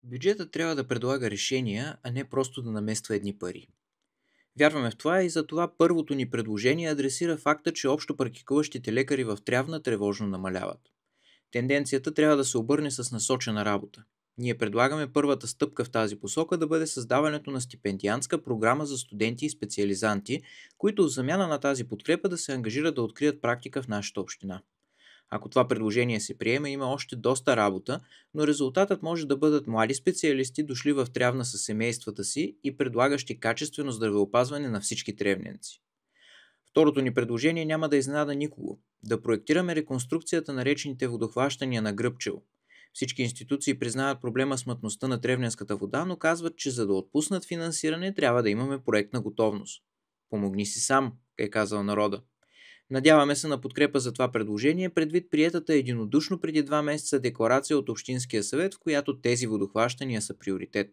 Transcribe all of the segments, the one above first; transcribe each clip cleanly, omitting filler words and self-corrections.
Бюджетът трябва да предлага решения, а не просто да намества едни пари. Вярваме в това и за това първото ни предложение адресира факта, че общо практикуващите лекари в Трявна тревожно намаляват. Тенденцията трябва да се обърне с насочена работа. Ние предлагаме първата стъпка в тази посока да бъде създаването на стипендиантска програма за студенти и специализанти, които в замяна на тази подкрепа да се ангажират да открият практика в нашата община. Ако това предложение се приеме, има още доста работа, но резултатът може да бъдат млади специалисти, дошли в Трявна със семействата си и предлагащи качествено здравеопазване на всички тревненци. Второто ни предложение няма да изненада никого. Да проектираме реконструкцията на речните водохващания на Гръбчево. Всички институции признават проблема с мътността на тревненската вода, но казват, че за да отпуснат финансиране, трябва да имаме проектна готовност. Помогни си сам, е казал народа. Надяваме се на подкрепа за това предложение, предвид приетата единодушно преди 2 месеца декларация от Общинския съвет, в която тези водохващания са приоритет.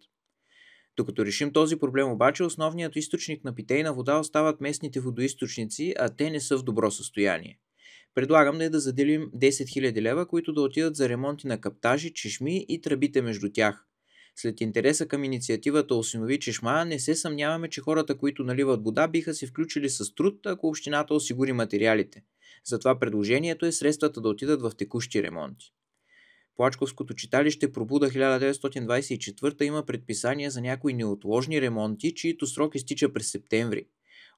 Докато решим този проблем обаче, основният източник на питейна вода остават местните водоизточници, а те не са в добро състояние. Предлагам да заделим 10 000 лева, които да отидат за ремонти на каптажи, чешми и тръбите между тях. След интереса към инициативата Осинови чешма, не се съмняваме, че хората, които наливат вода, биха се включили с труд, ако общината осигури материалите. Затова предложението е средствата да отидат в текущи ремонти. Плачковското читалище Пробуда 1924 има предписания за някои неотложни ремонти, чието срок изтича през септември.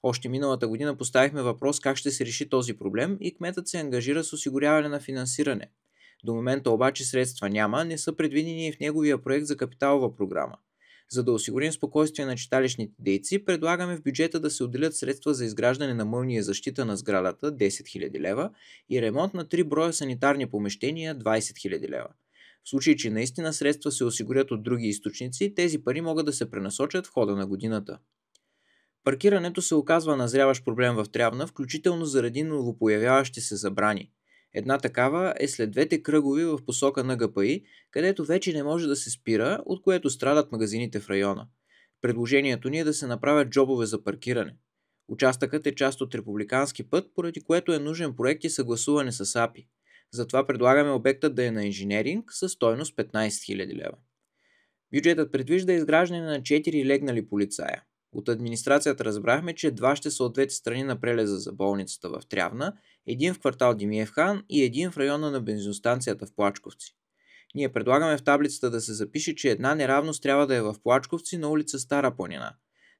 Още миналата година поставихме въпрос как ще се реши този проблем и кметът се ангажира с осигуряване на финансиране. До момента обаче средства няма, не са предвидени и в неговия проект за капиталова програма. За да осигурим спокойствие на читалищните дейци, предлагаме в бюджета да се отделят средства за изграждане на мълния защита на сградата 10 000 лева и ремонт на 3 броя санитарни помещения 20 000 лева. В случай, че наистина средства се осигурят от други източници, тези пари могат да се пренасочат в хода на годината. Паркирането се оказва назряващ проблем в Трявна, включително заради новопоявяващи се забрани. Една такава е след двете кръгови в посока на ГПИ, където вече не може да се спира, от което страдат магазините в района. Предложението ни е да се направят джобове за паркиране. Участъкът е част от републикански път, поради което е нужен проект и съгласуване с АПИ. Затова предлагаме обектът да е на инженеринг със стойност 15 000 лева. Бюджетът предвижда изграждане на 4 легнали полицая. От администрацията разбрахме, че 2 ще са от двете страни на прелеза за болницата в Трявна, един в квартал Димиев хан и един в района на бензиностанцията в Плачковци. Ние предлагаме в таблицата да се запише, че една неравност трябва да е в Плачковци на улица Стара планина.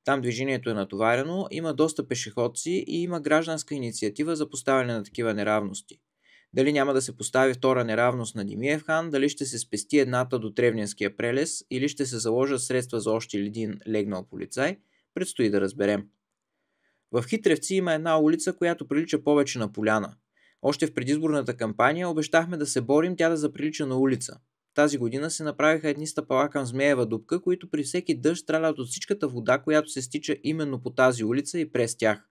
Там движението е натоварено, има доста пешеходци и има гражданска инициатива за поставяне на такива неравности. Дали няма да се постави втора неравност на Димиев хан, дали ще се спести едната до Тревненския прелез или ще се заложат средства за още един легнал полицай, предстои да разберем. В Хитревци има една улица, която прилича повече на поляна. Още в предизборната кампания обещахме да се борим тя да заприлича на улица. Тази година се направиха едни стъпала към Змеева дупка, които при всеки дъжд страдат от всичката вода, която се стича именно по тази улица и през тях.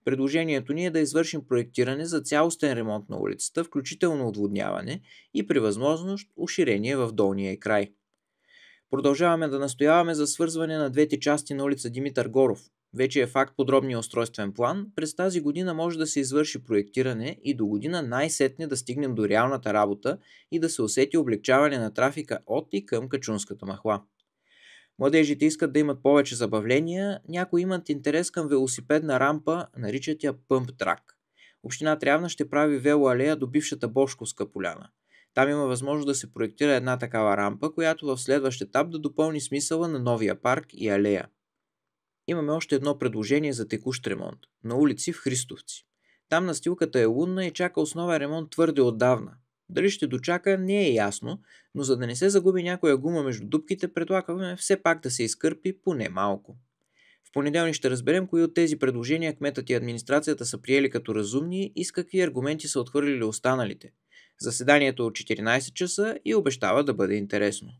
Предложението ни е да извършим проектиране за цялостен ремонт на улицата, включително отводняване и при възможност уширение в долния й край. Продължаваме да настояваме за свързване на двете части на улица Димитър Горов. Вече е факт подробния устройствен план, през тази година може да се извърши проектиране и до година най-сетне да стигнем до реалната работа и да се усети облегчаване на трафика от и към Качунската махла. Младежите искат да имат повече забавления, някои имат интерес към велосипедна рампа, наричат я Пъмп Трак. Община Трявна ще прави велоалея до бившата Бошковска поляна. Там има възможност да се проектира една такава рампа, която в следващ етап да допълни смисъла на новия парк и алея. Имаме още едно предложение за текущ ремонт – на улици в Христовци. Там настилката е лунна и чака основен ремонт твърде отдавна. Дали ще дочака не е ясно, но за да не се загуби някоя гума между дупките, предлагаме все пак да се изкърпи поне малко. В понеделник ще разберем кои от тези предложения кметът и администрацията са приели като разумни и с какви аргументи са отхвърлили останалите. Заседанието е от 14 часа и обещава да бъде интересно.